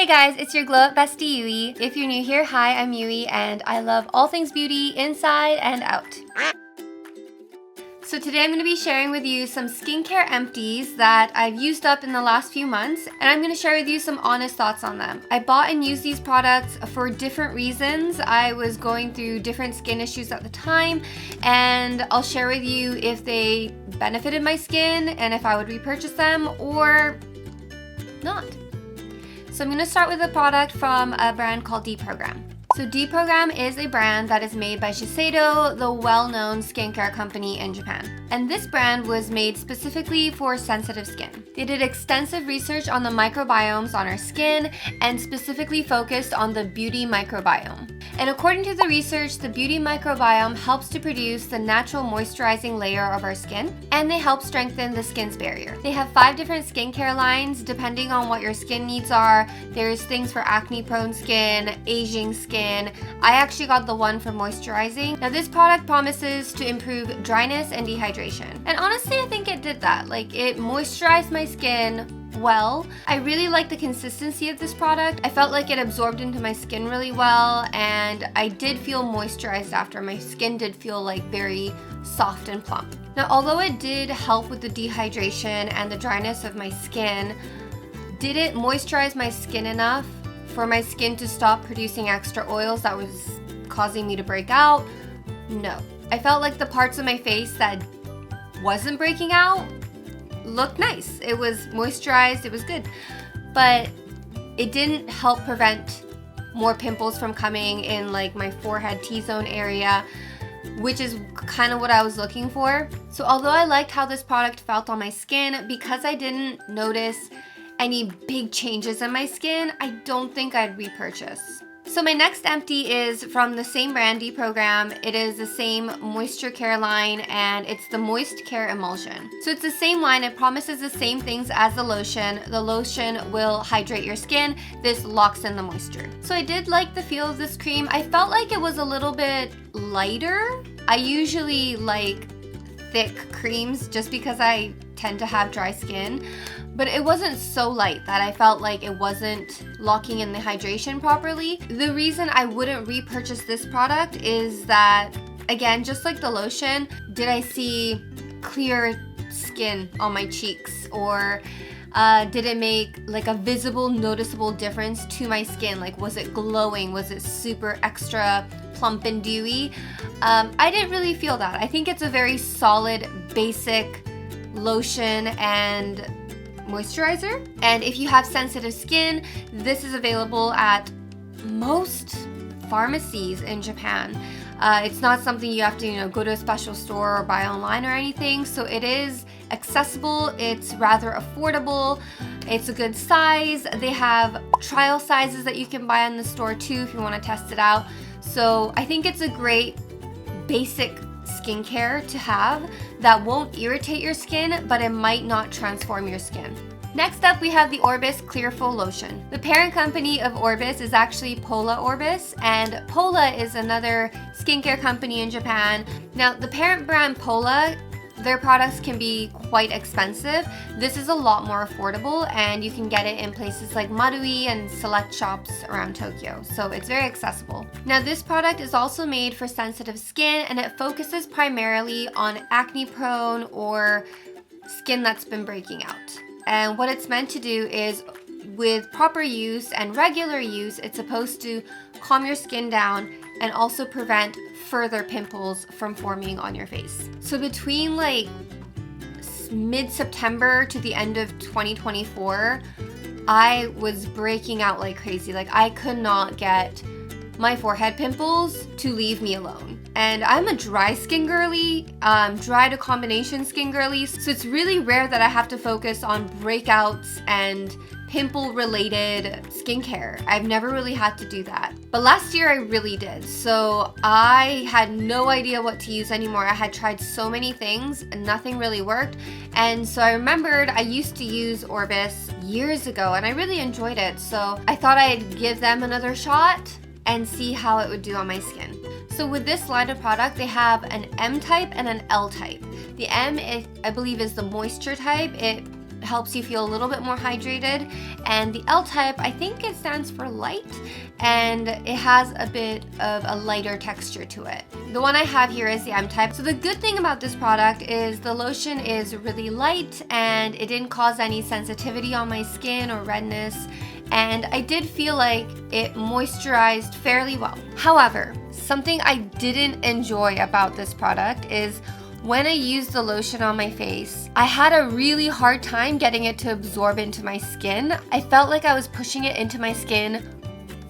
guys, it's your Glow Up Bestie Yui. If you're new here, hi, I'm Yui and I love all things beauty inside and out. So today I'm going to be sharing with you some skincare empties that I've used up in the last few months, and I'm going to share with you some honest thoughts on them. I bought and used these products for different reasons. I was going through different skin issues at the time, and I'll share with you if they benefited my skin and if I would repurchase them or not. So I'm going to start with a product from a brand called Deprogram. So Deprogram is a brand that is made by Shiseido, the well-known skincare company in Japan. And this brand was made specifically for sensitive skin. They did extensive research on the microbiomes on our skin and specifically focused on the beauty microbiome. And according to the research, the beauty microbiome helps to produce the natural moisturizing layer of our skin, and they help strengthen the skin's barrier. They have 5 different skincare lines depending on what your skin needs are. There's things for acne-prone skin, aging skin. I actually got the one for moisturizing. Now this product promises to improve dryness and dehydration. And honestly, I think it did that. Like, it moisturized my skin well. I really like the consistency of this product. I felt like it absorbed into my skin really well, and I did feel moisturized after. My skin did feel like very soft and plump. Now, although it did help with the dehydration and the dryness of my skin, did it moisturize my skin enough for my skin to stop producing extra oils that was causing me to break out? No. I felt like the parts of my face that wasn't breaking out looked nice. It was moisturized, it was good. But it didn't help prevent more pimples from coming in like my forehead T-zone area, which is kind of what I was looking for. So although I liked how this product felt on my skin, because I didn't notice any big changes in my skin, I don't think I'd repurchase. So my next empty is from the same brand, Deprogram. It is the same Moisture Care line, and it's the Moist Care Emulsion. So it's the same line. It promises the same things as the lotion. The lotion will hydrate your skin. This locks in the moisture. So I did like the feel of this cream. I felt like it was a little bit lighter. I usually like thick creams just because I tend to have dry skin, but it wasn't so light that I felt like it wasn't locking in the hydration properly. The reason I wouldn't repurchase this product is that, again, just like the lotion, did I see clear skin on my cheeks, or did it make like a visible, noticeable difference to my skin? Like, was it glowing? Was it super extra plump and dewy? I didn't really feel that. I think it's a very solid, basic lotion and moisturizer. And if you have sensitive skin, this is available at most pharmacies in Japan. It's not something you have to, go to a special store or buy online or anything. So it is accessible. It's rather affordable. It's a good size. They have trial sizes that you can buy in the store too if you want to test it out. So I think it's a great basic skincare to have that won't irritate your skin, but it might not transform your skin. Next up, we have the Orbis Clearful Lotion. The parent company of Orbis is actually Pola Orbis, and Pola is another skincare company in Japan. Now, the parent brand Pola, their products can be quite expensive. This is a lot more affordable, and you can get it in places like Marui and select shops around Tokyo, so it's very accessible. Now, this product is also made for sensitive skin, and it focuses primarily on acne-prone or skin that's been breaking out. And what it's meant to do is, with proper use and regular use, it's supposed to calm your skin down and also prevent further pimples from forming on your face. So between like mid-September to the end of 2024, I was breaking out like crazy. Like, I could not get my forehead pimples to leave me alone. And I'm a dry skin girly, dry to combination skin girly, so it's really rare that I have to focus on breakouts and pimple related skincare. I've never really had to do that. But last year I really did. So I had no idea what to use anymore. I had tried so many things and nothing really worked. And so I remembered I used to use Orbis years ago and I really enjoyed it. So I thought I'd give them another shot and see how it would do on my skin. So with this line of product, they have an M type and an L type. The M, I believe, is the moisture type. It helps you feel a little bit more hydrated. And the L type, I think it stands for light, and it has a bit of a lighter texture to it. The one I have here is the M type. So the good thing about this product is the lotion is really light and it didn't cause any sensitivity on my skin or redness, and I did feel like it moisturized fairly well. However, something I didn't enjoy about this product is when I used the lotion on my face, I had a really hard time getting it to absorb into my skin. I felt like I was pushing it into my skin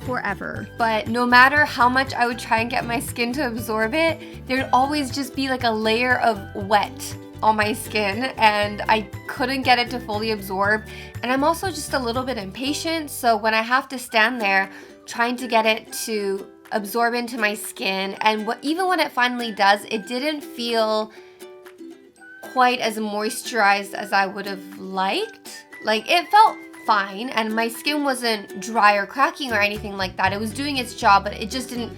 forever. But no matter how much I would try and get my skin to absorb it, there'd always just be like a layer of wet on my skin and I couldn't get it to fully absorb. And I'm also just a little bit impatient, so when I have to stand there trying to get it to absorb into my skin, and even when it finally does, it didn't feel quite as moisturized as I would have liked. Like, it felt fine and my skin wasn't dry or cracking or anything like that. It was doing its job, but it just didn't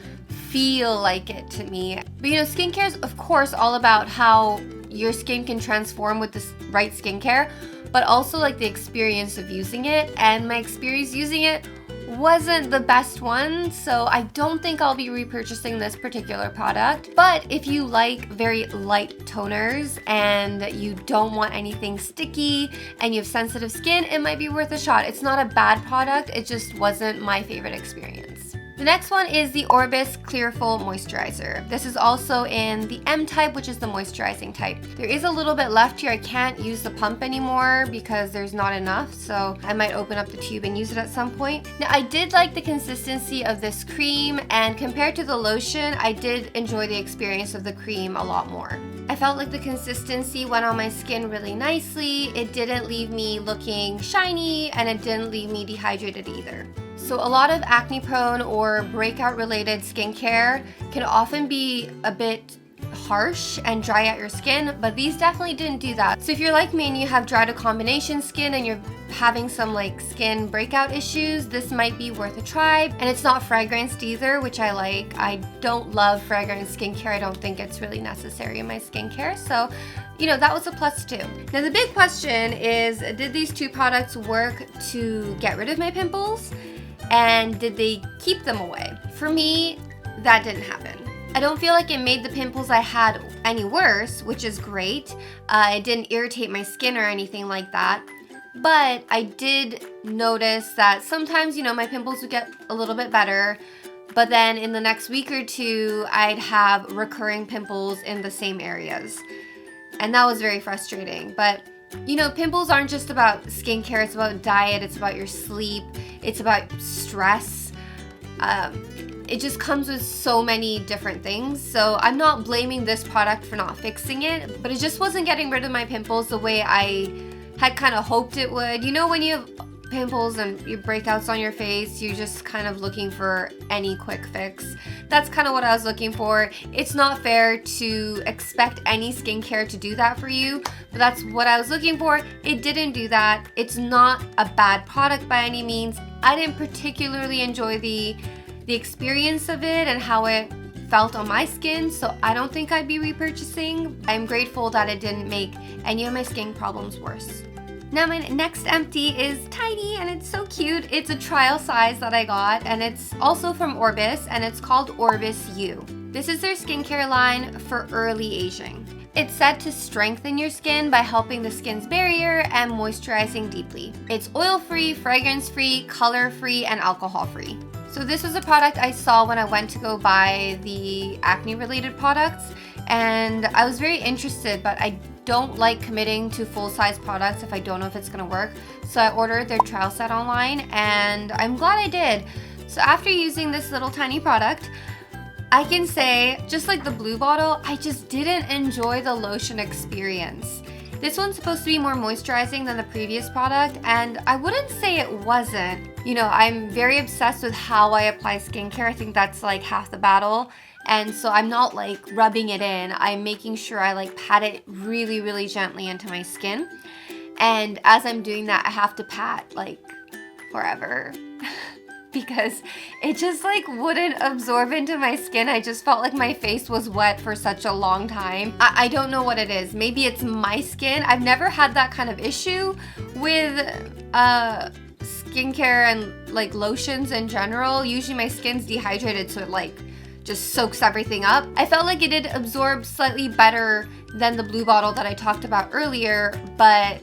feel like it to me. But you know, skincare is of course all about how your skin can transform with the right skincare, but also like the experience of using it, and my experience using it wasn't the best one, so I don't think I'll be repurchasing this particular product. But if you like very light toners and you don't want anything sticky and you have sensitive skin, it might be worth a shot. It's not a bad product, it just wasn't my favorite experience. The next one is the Orbis Clearful Moisturizer. This is also in the M type, which is the moisturizing type. There is a little bit left here. I can't use the pump anymore because there's not enough, so I might open up the tube and use it at some point. Now, I did like the consistency of this cream, and compared to the lotion, I did enjoy the experience of the cream a lot more. I felt like the consistency went on my skin really nicely. It didn't leave me looking shiny, and it didn't leave me dehydrated either. So a lot of acne prone or breakout related skincare can often be a bit harsh and dry out your skin, but these definitely didn't do that. So if you're like me and you have dry to combination skin and you're having some like skin breakout issues, this might be worth a try. And it's not fragranced either, which I like. I don't love fragrance skincare. I don't think it's really necessary in my skincare. So, you know, that was a plus too. Now the big question is, did these two products work to get rid of my pimples? And did they keep them away? For me, that didn't happen. I don't feel like it made the pimples I had any worse, which is great. It didn't irritate my skin or anything like that. But I did notice that sometimes, you know, my pimples would get a little bit better, but then in the next week or two, I'd have recurring pimples in the same areas. And that was very frustrating. But you know, pimples aren't just about skincare, it's about diet, it's about your sleep, it's about stress. It just comes with so many different things. So I'm not blaming this product for not fixing it, but it just wasn't getting rid of my pimples the way I had kind of hoped it would. You know, when you have pimples and your breakouts on your face, you're just kind of looking for any quick fix. That's kind of what I was looking for. It's not fair to expect any skincare to do that for you, but that's what I was looking for. It didn't do that. It's not a bad product by any means. I didn't particularly enjoy the experience of it and how it felt on my skin, so I don't think I'd be repurchasing. I'm grateful that it didn't make any of my skin problems worse. Now my next empty is tiny and it's so cute. It's a trial size that I got, and it's also from Orbis, and it's called Orbis U. This is their skincare line for early aging. It's said to strengthen your skin by helping the skin's barrier and moisturizing deeply. It's oil-free, fragrance-free, color-free, and alcohol-free. So this was a product I saw when I went to go buy the acne-related products, and I was very interested, but I don't like committing to full-size products if I don't know if it's gonna work. So I ordered their trial set online, and I'm glad I did. So after using this little tiny product, I can say, just like the blue bottle, I just didn't enjoy the lotion experience. This one's supposed to be more moisturizing than the previous product, and I wouldn't say it wasn't. You know, I'm very obsessed with how I apply skincare. I think that's like half the battle. And so I'm not like rubbing it in. I'm making sure I like pat it really, really gently into my skin. And as I'm doing that, I have to pat like forever. because it just like wouldn't absorb into my skin. I just felt like my face was wet for such a long time. I don't know what it is. Maybe it's my skin. I've never had that kind of issue with skincare and like lotions in general. Usually my skin's dehydrated, so it like just soaks everything up. I felt like it did absorb slightly better than the blue bottle that I talked about earlier, but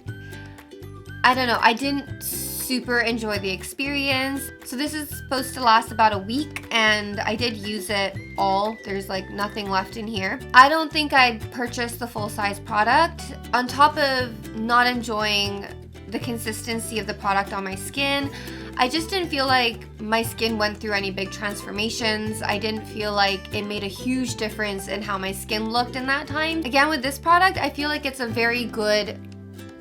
I don't know. I didn't super enjoy the experience. So this is supposed to last about a week, and I did use it all. There's like nothing left in here. I don't think I'd purchase the full-size product. On top of not enjoying the consistency of the product on my skin, I just didn't feel like my skin went through any big transformations. I didn't feel like it made a huge difference in how my skin looked in that time. Again, with this product, I feel like it's a very good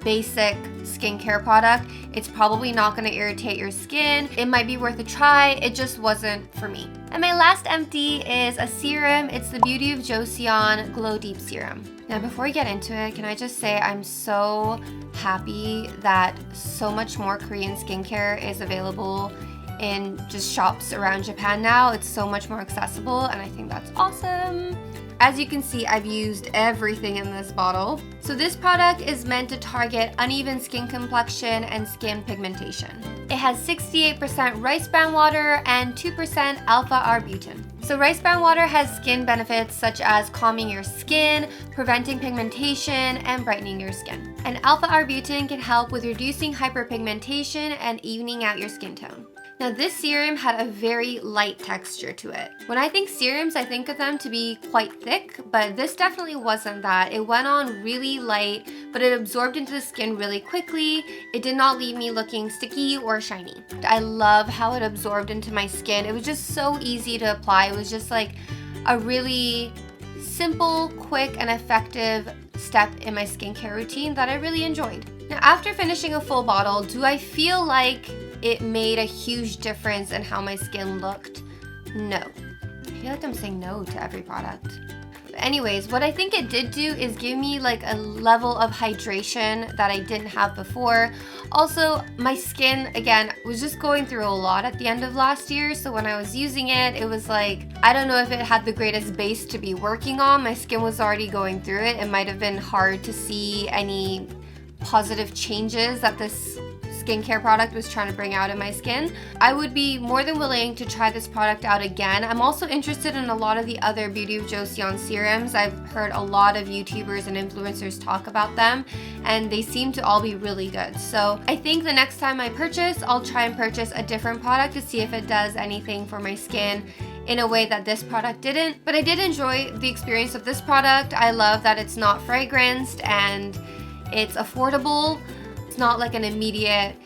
basic skincare product. It's probably not going to irritate your skin. It might be worth a try. It just wasn't for me. And my last empty is a serum. It's the Beauty of Joseon Glow Deep Serum. Now, before we get into it, can I just say I'm so happy that so much more Korean skincare is available in just shops around Japan now. It's so much more accessible, and I think that's awesome. As you can see, I've used everything in this bottle. So this product is meant to target uneven skin complexion and skin pigmentation. It has 68% rice bran water and 2% alpha-arbutin. So rice bran water has skin benefits such as calming your skin, preventing pigmentation, and brightening your skin. And alpha-arbutin can help with reducing hyperpigmentation and evening out your skin tone. Now this serum had a very light texture to it. When I think serums, I think of them to be quite thick, but this definitely wasn't that. It went on really light, but it absorbed into the skin really quickly. It did not leave me looking sticky or shiny. I love how it absorbed into my skin. It was just so easy to apply. It was just like a really simple, quick, and effective step in my skincare routine that I really enjoyed. Now after finishing a full bottle, do I feel like it made a huge difference in how my skin looked? No. I feel like I'm saying no to every product. But anyways, what I think it did do is give me like a level of hydration that I didn't have before. Also, my skin, again, was just going through a lot at the end of last year. So when I was using it, it was like, I don't know if it had the greatest base to be working on. My skin was already going through it. It might have been hard to see any positive changes that this skincare product was trying to bring out in my skin. I would be more than willing to try this product out again. I'm also interested in a lot of the other Beauty of Joseon serums. I've heard a lot of YouTubers and influencers talk about them, and they seem to all be really good. So I think the next time I purchase, I'll try and purchase a different product to see if it does anything for my skin in a way that this product didn't. But I did enjoy the experience of this product. I love that it's not fragranced and it's affordable. It's not like an immediate,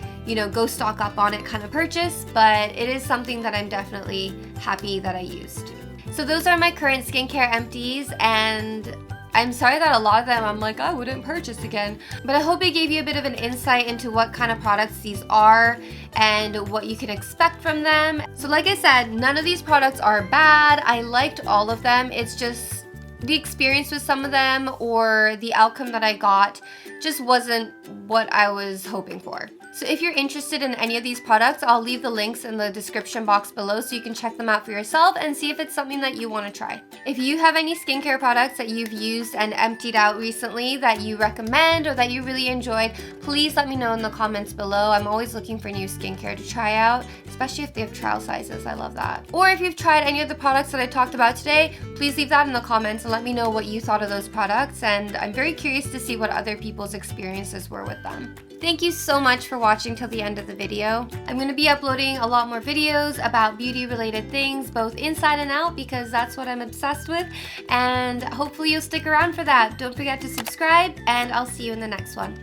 go stock up on it kind of purchase, but it is something that I'm definitely happy that I used. So those are my current skincare empties, and I'm sorry that a lot of them I'm like, I wouldn't purchase again, but I hope it gave you a bit of an insight into what kind of products these are and what you can expect from them. So like I said, none of these products are bad. I liked all of them. It's just the experience with some of them or the outcome that I got just wasn't what I was hoping for. So if you're interested in any of these products, I'll leave the links in the description box below so you can check them out for yourself and see if it's something that you want to try. If you have any skincare products that you've used and emptied out recently that you recommend or that you really enjoyed, please let me know in the comments below. I'm always looking for new skincare to try out, especially if they have trial sizes. I love that. Or if you've tried any of the products that I talked about today, please leave that in the comments and let me know what you thought of those products, and I'm very curious to see what other people's experiences were with them. Thank you so much for watching till the end of the video. I'm going to be uploading a lot more videos about beauty related things, both inside and out, because that's what I'm obsessed with, and hopefully you'll stick around for that. Don't forget to subscribe, and I'll see you in the next one.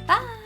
Bye!